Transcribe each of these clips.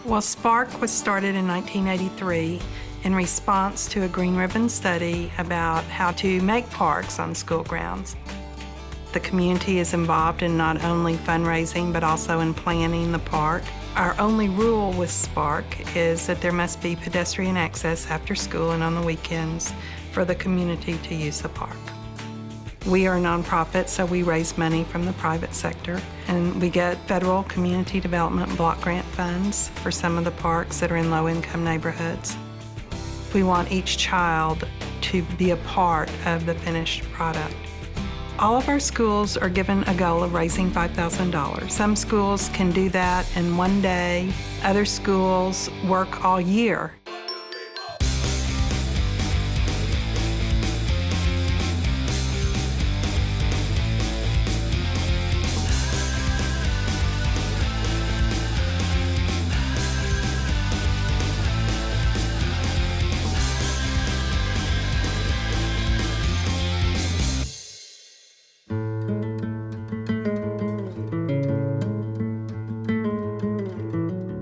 Well, Spark was started in 1983 in response to a Green Ribbon study about how to make parks on school grounds. The community is involved in not only fundraising, but also in planning the park. Our only rule with Spark is that there must be pedestrian access after school and on the weekends for the community to use the park. We are a nonprofit, so we raise money from the private sector, and we get federal community development block grant funds for some of the parks that are in low-income neighborhoods. We want each child to be a part of the finished product. All of our schools are given a goal of raising $5,000. Some schools can do that in one day. Other schools work all year.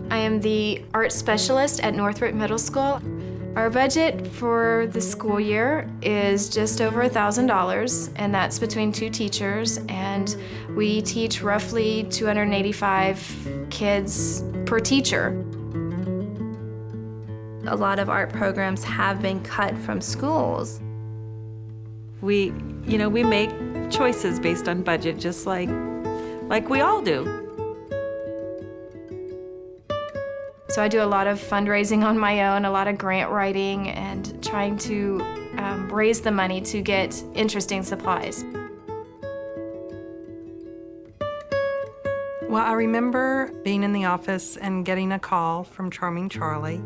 I am the art specialist at Northbrook Middle School. Our budget for the school year is just over $1,000, and that's between 2 teachers, and we teach roughly 285 kids per teacher. A lot of art programs have been cut from schools. We make choices based on budget, just like we all do. So I do a lot of fundraising on my own, a lot of grant writing, and trying to raise the money to get interesting supplies. Well, I remember being in the office and getting a call from Charming Charlie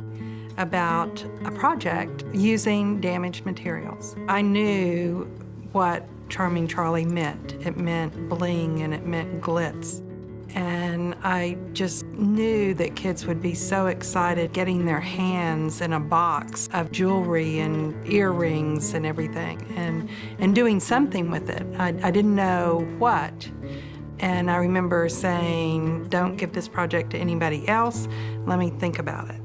about a project using damaged materials. I knew what Charming Charlie meant. It meant bling and it meant glitz. And I just knew that kids would be so excited getting their hands in a box of jewelry and earrings and everything and doing something with it. I didn't know what. And I remember saying, don't give this project to anybody else. Let me think about it.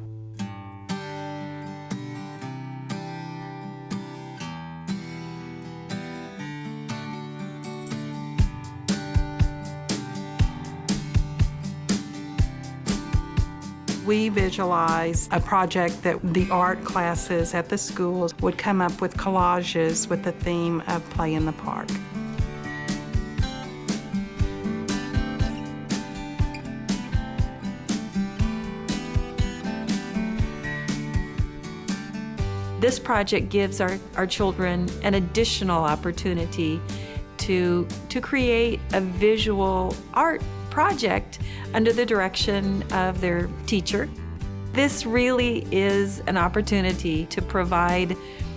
We visualized a project that the art classes at the schools would come up with collages with the theme of play in the park. This project gives our children an additional opportunity to create a visual art project under the direction of their teacher. This really is an opportunity to provide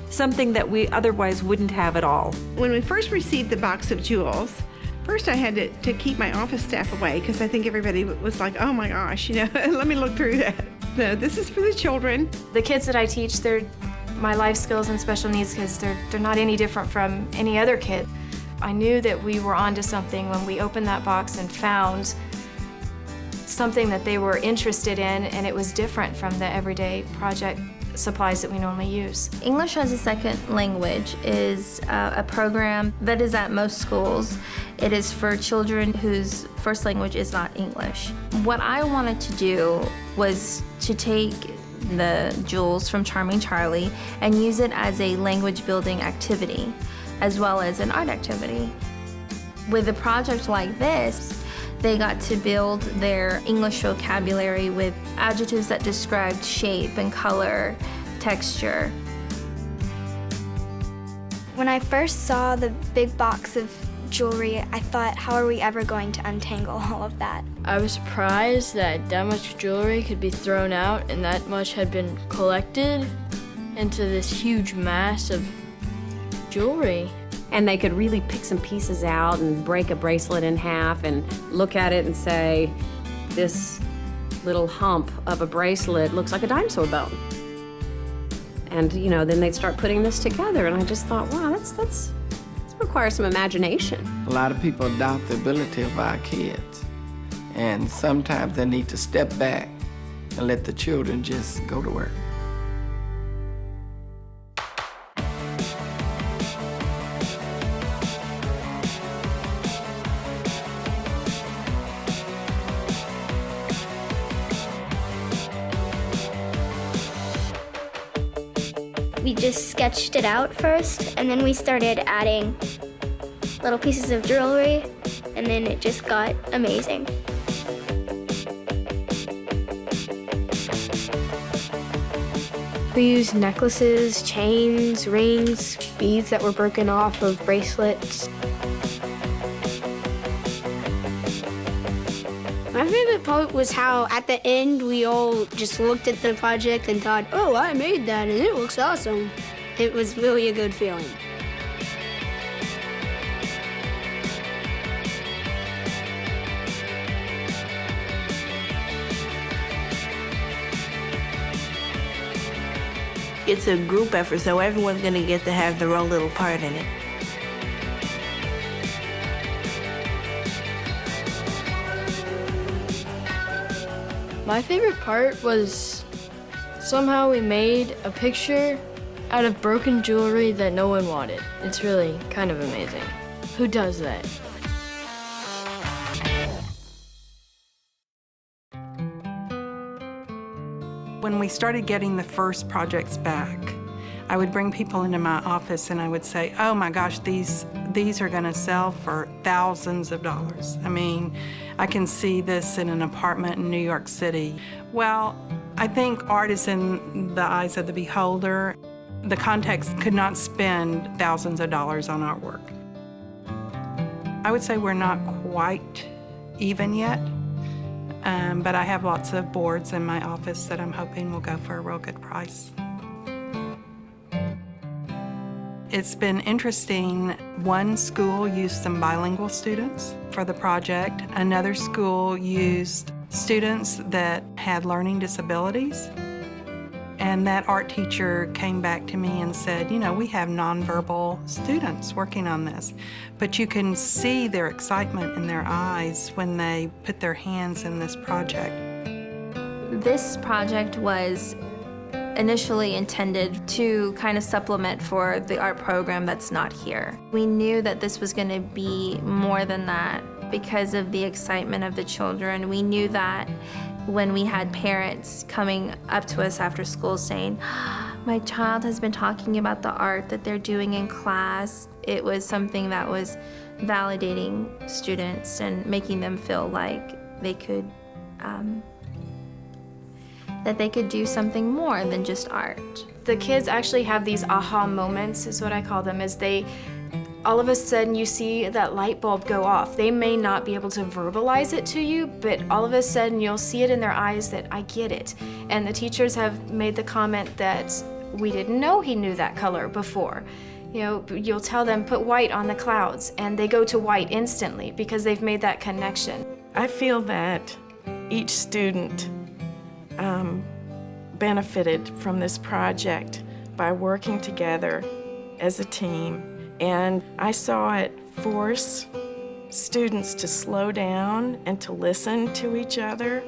something that we otherwise wouldn't have at all. When we first received the box of jewels, first I had to keep my office staff away because I think everybody was like, oh my gosh, let me look through that. No, this is for the children. The kids that I teach, they're my life skills and special needs kids. They're not any different from any other kid. I knew that we were onto something when we opened that box and found something that they were interested in, and it was different from the everyday project supplies that we normally use. English as a Second Language is a program that is at most schools. It is for children whose first language is not English. What I wanted to do was to take the jewels from Charming Charlie and use it as a language building activity, as well as an art activity. With a project like this, they got to build their English vocabulary with adjectives that described shape and color, texture. When I first saw the big box of jewelry, I thought, how are we ever going to untangle all of that? I was surprised that much jewelry could be thrown out and that much had been collected into this huge mass of jewelry. And they could really pick some pieces out and break a bracelet in half and look at it and say, this little hump of a bracelet looks like a dinosaur bone. And then they'd start putting this together, and I just thought, wow, this requires some imagination. A lot of people doubt the ability of our kids, and sometimes they need to step back and let the children just go to work. We just sketched it out first, and then we started adding little pieces of jewelry, and then it just got amazing. We used necklaces, chains, rings, beads that were broken off of bracelets. My favorite part was how at the end we all just looked at the project and thought, oh, I made that and it looks awesome. It was really a good feeling. It's a group effort, so everyone's gonna get to have their own little part in it. My favorite part was somehow we made a picture out of broken jewelry that no one wanted. It's really kind of amazing. Who does that? When we started getting the first projects back, I would bring people into my office and I would say, oh my gosh, these are gonna sell for thousands of dollars. I mean, I can see this in an apartment in New York City. Well, I think art is in the eyes of the beholder. The context could not spend thousands of dollars on artwork. I would say we're not quite even yet, but I have lots of boards in my office that I'm hoping will go for a real good price. It's been interesting. One school used some bilingual students for the project. Another school used students that had learning disabilities. And that art teacher came back to me and said, you know, we have nonverbal students working on this, but you can see their excitement in their eyes when they put their hands in this project. This project was initially intended to kind of supplement for the art program that's not here. We knew that this was going to be more than that because of the excitement of the children. We knew that when we had parents coming up to us after school saying, my child has been talking about the art that they're doing in class, it was something that was validating students and making them feel like they could do something more than just art. The kids actually have these aha moments, is what I call them, is all of a sudden you see that light bulb go off. They may not be able to verbalize it to you, but all of a sudden you'll see it in their eyes that I get it. And the teachers have made the comment that we didn't know he knew that color before. You know, you'll tell them put white on the clouds and they go to white instantly because they've made that connection. I feel that each student benefited from this project by working together as a team. And I saw it force students to slow down and to listen to each other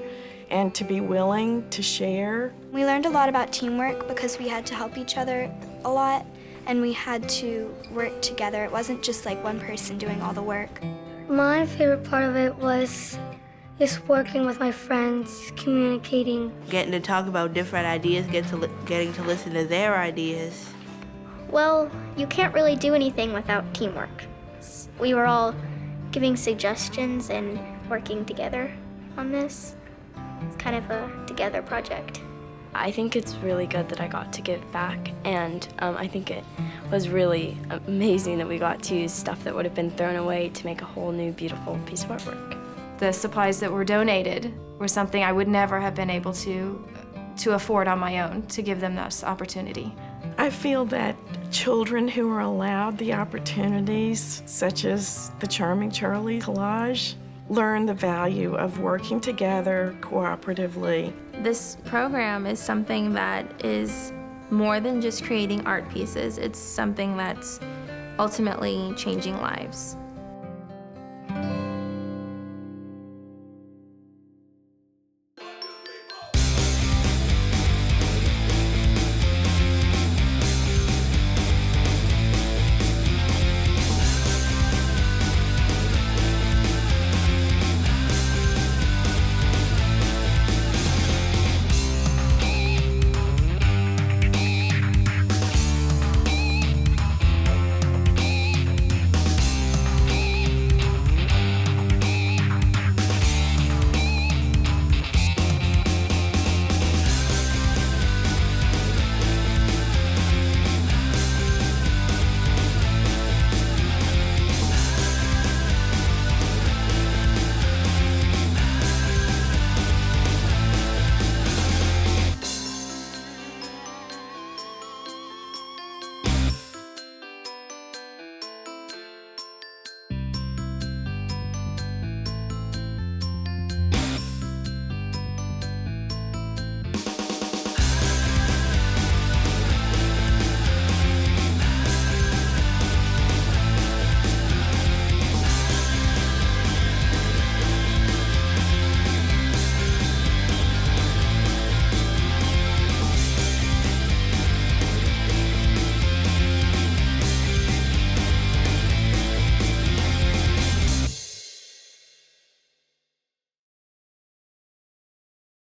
and to be willing to share. We learned a lot about teamwork because we had to help each other a lot and we had to work together. It wasn't just like one person doing all the work. My favorite part of it was just working with my friends, communicating. Getting to talk about different ideas, getting to listen to their ideas. Well, you can't really do anything without teamwork. We were all giving suggestions and working together on this. It's kind of a together project. I think it's really good that I got to give back, and I think it was really amazing that we got to use stuff that would have been thrown away to make a whole new beautiful piece of artwork. The supplies that were donated were something I would never have been able to afford on my own, to give them this opportunity. I feel that children who are allowed the opportunities, such as the Charming Charlie collage, learn the value of working together cooperatively. This program is something that is more than just creating art pieces. It's something that's ultimately changing lives.